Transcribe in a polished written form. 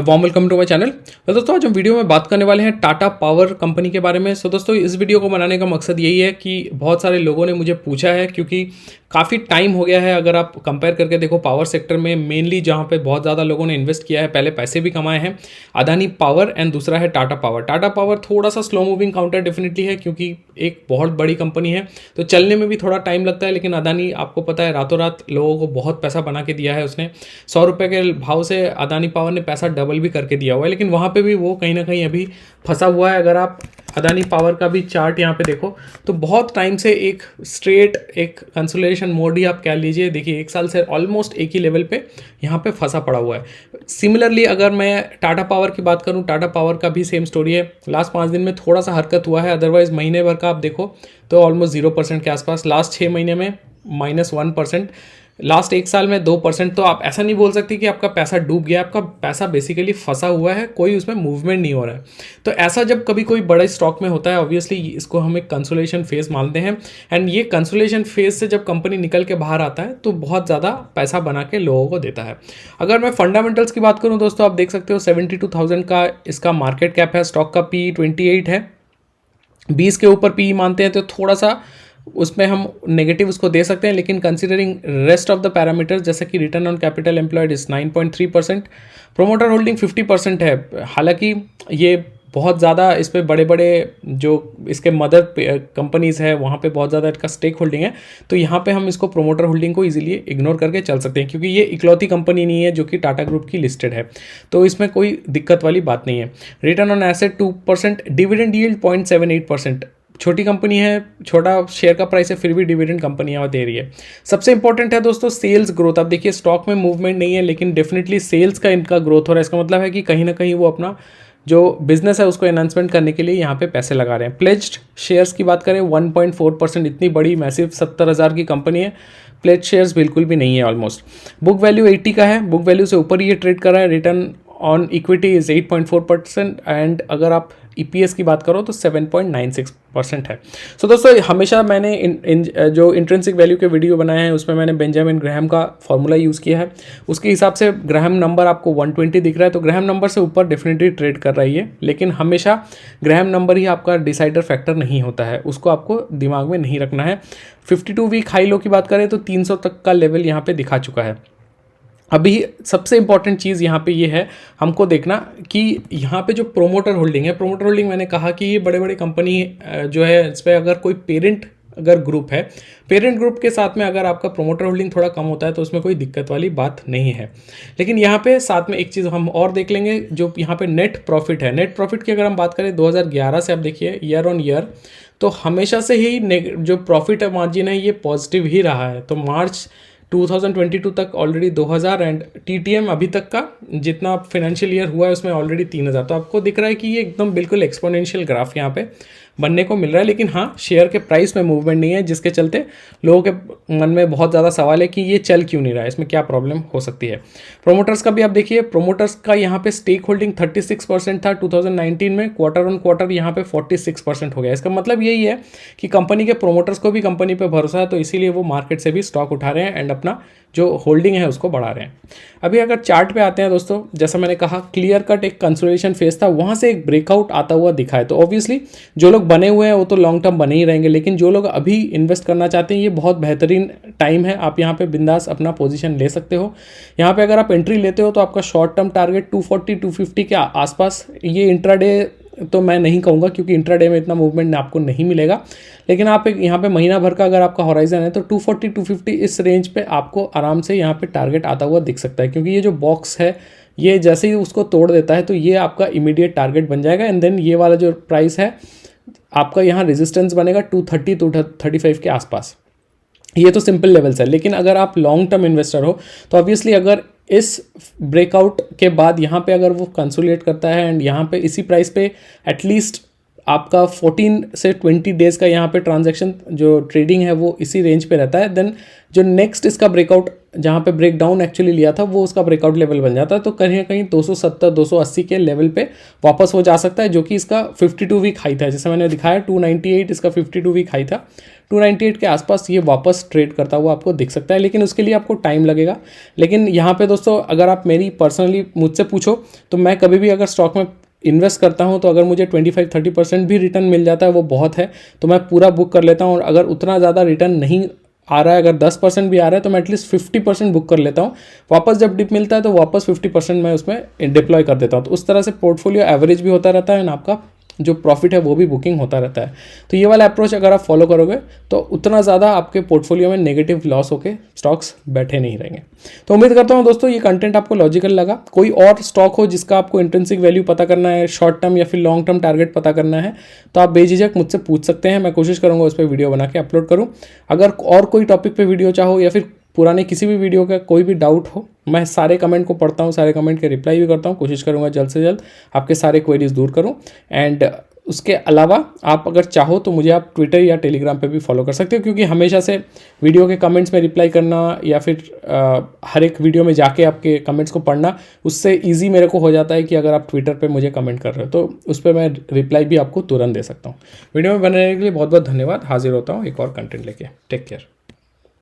Warm welcome to my channel. तो दोस्तों आज हम वीडियो में बात करने वाले हैं टाटा पावर कंपनी के बारे में। सो दोस्तों इस वीडियो को बनाने का मकसद यही है कि बहुत सारे लोगों ने मुझे पूछा है, क्योंकि काफ़ी टाइम हो गया है। अगर आप कंपेयर करके देखो पावर सेक्टर में मेनली जहाँ पे बहुत ज़्यादा लोगों ने इन्वेस्ट किया है, पहले पैसे भी कमाए हैं, अदानी पावर एंड दूसरा है टाटा पावर। टाटा पावर थोड़ा सा स्लो मूविंग काउंटर डेफिनेटली है, क्योंकि एक बहुत बड़ी कंपनी है तो चलने में भी थोड़ा टाइम लगता है। लेकिन अदानी आपको पता है रातों रात लोगों को बहुत पैसा बना के दिया है। उसने 100 रुपये के भाव से अदानी पावर ने पैसा डबल भी करके दिया हुआ है, लेकिन वहाँ पे भी वो कहीं ना कहीं अभी फंसा हुआ है। अगर आप अदानी पावर का भी चार्ट यहाँ पे देखो तो बहुत टाइम से एक स्ट्रेट एक कंसोलिडेशन मोड ही आप कह लीजिए। देखिए 1 साल से ऑलमोस्ट एक ही लेवल पे यहाँ पे फंसा पड़ा हुआ है। सिमिलरली अगर मैं टाटा पावर की बात करूँ, टाटा पावर का भी सेम स्टोरी है। लास्ट 5 दिन में थोड़ा सा हरकत हुआ है, अदरवाइज महीने भर का आप देखो तो ऑलमोस्ट 0% के आसपास। लास्ट 6 महीने में -1%, लास्ट 1 साल में 2%। तो आप ऐसा नहीं बोल सकते कि आपका पैसा डूब गया, आपका पैसा बेसिकली फंसा हुआ है, कोई उसमें मूवमेंट नहीं हो रहा है। तो ऐसा जब कभी कोई बड़े स्टॉक में होता है, ऑब्वियसली इसको हम एक कंसोलेशन फेज मानते हैं। एंड ये कंसोलेशन फेज से जब कंपनी निकल के बाहर आता है तो बहुत ज़्यादा पैसा बना के लोगों को देता है। अगर मैं फंडामेंटल्स की बात करूँ दोस्तों, आप देख सकते हो 72,000 का इसका मार्केट कैप है, स्टॉक का पी 28 है, 20 के ऊपर पी मानते हैं तो थोड़ा सा उसमें हम नेगेटिव उसको दे सकते हैं। लेकिन considering rest of the parameters जैसे कि return on capital employed is 9.3%, promoter holding 50% है। हालांकि ये बहुत ज़्यादा इस पर बड़े बड़े जो इसके मदर कंपनीज़ है वहाँ पे बहुत ज़्यादा इसका स्टेक होल्डिंग है, तो यहाँ पे हम इसको प्रोमोटर होल्डिंग को इजीली इग्नोर करके चल सकते हैं, क्योंकि ये इकलौती कंपनी नहीं है जो कि टाटा ग्रुप की लिस्टेड है, तो इसमें कोई दिक्कत वाली बात नहीं है। Return on asset 2%, dividend yield 0.78%। छोटी कंपनी है, छोटा शेयर का प्राइस है, फिर भी डिविडेंड कंपनी यहाँ दे रही है। सबसे इंपॉर्टेंट है दोस्तों सेल्स ग्रोथ। आप देखिए स्टॉक में मूवमेंट नहीं है, लेकिन डेफिनेटली सेल्स का इनका ग्रोथ हो रहा है। इसका मतलब है कि कहीं ना कहीं वो अपना जो बिजनेस है उसको एनहांसमेंट करने के लिए यहाँ पे पैसे लगा रहे हैं। प्लेज्ड शेयर्स की बात करें 1.4%, इतनी बड़ी मैसिव 70,000 की कंपनी है, प्लेज्ड शेयर्स बिल्कुल भी नहीं है ऑलमोस्ट। बुक वैल्यू 80 का है, बुक वैल्यू से ऊपर ये ट्रेड कर रहा है। Return on equity is 8.4% and अगर आप EPS की बात करो तो 7.96% है। सो दोस्तों हमेशा मैंने जो इंट्रिंसिक वैल्यू के वीडियो बनाए हैं उसमें मैंने बेंजामिन ग्राहम का फॉर्मूला यूज़ किया है। उसके हिसाब से ग्राहम नंबर आपको 120 दिख रहा है, तो ग्राहम नंबर से ऊपर डेफिनेटली ट्रेड कर रही है। लेकिन हमेशा ग्राहम नंबर ही आपका डिसाइडर फैक्टर नहीं होता है, उसको आपको दिमाग में नहीं रखना है। 52 वीक हाई लो की बात करें तो 300 तक का लेवल यहाँ पे दिखा चुका है। अभी सबसे इंपॉर्टेंट चीज़ यहाँ पे ये है हमको देखना कि यहाँ पे जो प्रोमोटर होल्डिंग है, प्रोमोटर होल्डिंग मैंने कहा कि ये बड़े बड़े कंपनी जो है इस पर अगर कोई पेरेंट अगर ग्रुप है, पेरेंट ग्रुप के साथ में अगर आपका प्रोमोटर होल्डिंग थोड़ा कम होता है तो उसमें कोई दिक्कत वाली बात नहीं है। लेकिन यहाँ पे साथ में एक चीज़ हम और देख लेंगे, जो यहाँ पे नेट प्रॉफिट है। नेट प्रॉफिट की अगर हम बात करें 2011 से आप देखिए ईयर ऑन ईयर, तो हमेशा से ही जो प्रॉफिट मार्जिन है ये पॉजिटिव ही रहा है। तो मार्च 2022 तक ऑलरेडी 2000 एंड TTM अभी तक का जितना फाइनेंशियल ईयर हुआ है उसमें ऑलरेडी 3000। तो आपको दिख रहा है कि ये एकदम बिल्कुल एक्सपोनेंशियल ग्राफ यहाँ पे बनने को मिल रहा है। लेकिन हाँ, शेयर के प्राइस में मूवमेंट नहीं है, जिसके चलते लोगों के मन में बहुत ज़्यादा सवाल है कि ये चल क्यों नहीं रहा है, इसमें क्या प्रॉब्लम हो सकती है। प्रोमोटर्स का भी आप देखिए, प्रोमोटर्स का यहाँ पे स्टेक होल्डिंग 36% था 2019 में, क्वार्टर ऑन क्वार्टर यहाँ पे 46% हो गया। इसका मतलब यही है कि कंपनी के प्रोमोटर्स को भी कंपनी पर भरोसा है, तो इसीलिए वो मार्केट से भी स्टॉक उठा रहे हैं एंड अपना जो होल्डिंग है उसको बढ़ा रहे हैं। अभी अगर चार्ट पे आते हैं दोस्तों, जैसा मैंने कहा क्लियर कट एक कंसोलिडेशन फेज था, वहाँ से एक ब्रेकआउट आता हुआ दिखा है। तो ऑब्वियसली जो लोग बने हुए हैं वो तो लॉन्ग टर्म बने ही रहेंगे, लेकिन जो लोग अभी इन्वेस्ट करना चाहते हैं ये बहुत बेहतरीन टाइम है। आप यहाँ पे बिंदास अपना पोजीशन ले सकते हो। यहाँ पे अगर आप एंट्री लेते हो तो आपका शॉर्ट टर्म टारगेट 240-250 के आसपास, ये इंट्राडे तो मैं नहीं कहूँगा क्योंकि इंट्राडे में इतना मूवमेंट आपको नहीं मिलेगा, लेकिन आप एक यहाँ पे महीना भर का अगर आपका होराइजन है तो 240-250 इस रेंज पे आपको आराम से यहाँ पे टारगेट आता हुआ दिख सकता है। क्योंकि ये जो बॉक्स है ये जैसे ही उसको तोड़ देता है तो ये आपका इमीडिएट टारगेट बन जाएगा एंड देन ये वाला जो प्राइस है आपका यहाँ रेजिस्टेंस बनेगा 230-235 के आसपास। ये तो सिंपल लेवल्स है। लेकिन अगर आप लॉन्ग टर्म इन्वेस्टर हो तो ऑब्वियसली अगर इस ब्रेकआउट के बाद यहाँ पे अगर वो कंसोलिडेट करता है एंड यहाँ पे इसी प्राइस पे एटलीस्ट आपका 14 से 20 डेज़ का यहाँ पे ट्रांजैक्शन जो ट्रेडिंग है वो इसी रेंज पे रहता है। देन जो नेक्स्ट इसका ब्रेकआउट जहाँ पे ब्रेक डाउन एक्चुअली लिया था वो उसका ब्रेकआउट लेवल बन जाता है, तो कहीं ना कहीं 270 280 के लेवल पे वापस हो जा सकता है, जो कि इसका 52 वीक हाई था। जैसे मैंने दिखाया 298 इसका 52 वीक हाई था, 298 के आसपास ये वापस ट्रेड करता हुआ आपको दिख सकता है, लेकिन उसके लिए आपको टाइम लगेगा। लेकिन यहाँ पे दोस्तों अगर आप मेरी पर्सनली मुझसे पूछो तो मैं कभी भी अगर स्टॉक में इन्वेस्ट करता हूं तो अगर मुझे 25-30% भी रिटर्न मिल जाता है वो बहुत है, तो मैं पूरा बुक कर लेता हूं। और अगर उतना ज़्यादा रिटर्न नहीं आ रहा है, अगर 10% भी आ रहा है तो मैं एटलीस्ट 50% बुक कर लेता हूँ। वापस जब डिप मिलता है तो वापस 50% मैं उसमें डिप्लॉय कर देता हूँ। तो उस तरह से पोर्टफोलियो एवरेज भी होता रहता है और आपका जो प्रॉफिट है वो भी बुकिंग होता रहता है। तो ये वाला अप्रोच अगर आप फॉलो करोगे तो उतना ज़्यादा आपके पोर्टफोलियो में नेगेटिव लॉस होके स्टॉक्स बैठे नहीं रहेंगे। तो उम्मीद करता हूँ दोस्तों ये कंटेंट आपको लॉजिकल लगा। कोई और स्टॉक हो जिसका आपको इंट्रिंसिक वैल्यू पता करना है, शॉर्ट टर्म या फिर लॉन्ग टर्म टारगेट पता करना है, तो आप बेझिझक मुझसे पूछ सकते हैं। मैं कोशिश करूँगा उस पर वीडियो बना के अपलोड करूँ। अगर और कोई टॉपिक पर वीडियो चाहो या फिर पुराने किसी भी वीडियो का कोई भी डाउट हो, मैं सारे कमेंट को पढ़ता हूँ, सारे कमेंट के रिप्लाई भी करता हूँ। कोशिश करूँगा जल्द से जल्द आपके सारे क्वेरीज दूर करूँ। एंड उसके अलावा आप अगर चाहो तो मुझे आप ट्विटर या टेलीग्राम पे भी फॉलो कर सकते हो, क्योंकि हमेशा से वीडियो के कमेंट्स में रिप्लाई करना या फिर हर एक वीडियो में जाके आपके कमेंट्स को पढ़ना, उससे इजी मेरे को हो जाता है कि अगर आप ट्विटर पे मुझे कमेंट कर रहे हो तो उस पर मैं रिप्लाई भी आपको तुरंत दे सकता हूँ। वीडियो में बने रहने के लिए बहुत बहुत धन्यवाद। हाजिर होता हूँ एक और कंटेंट लेके। Take care.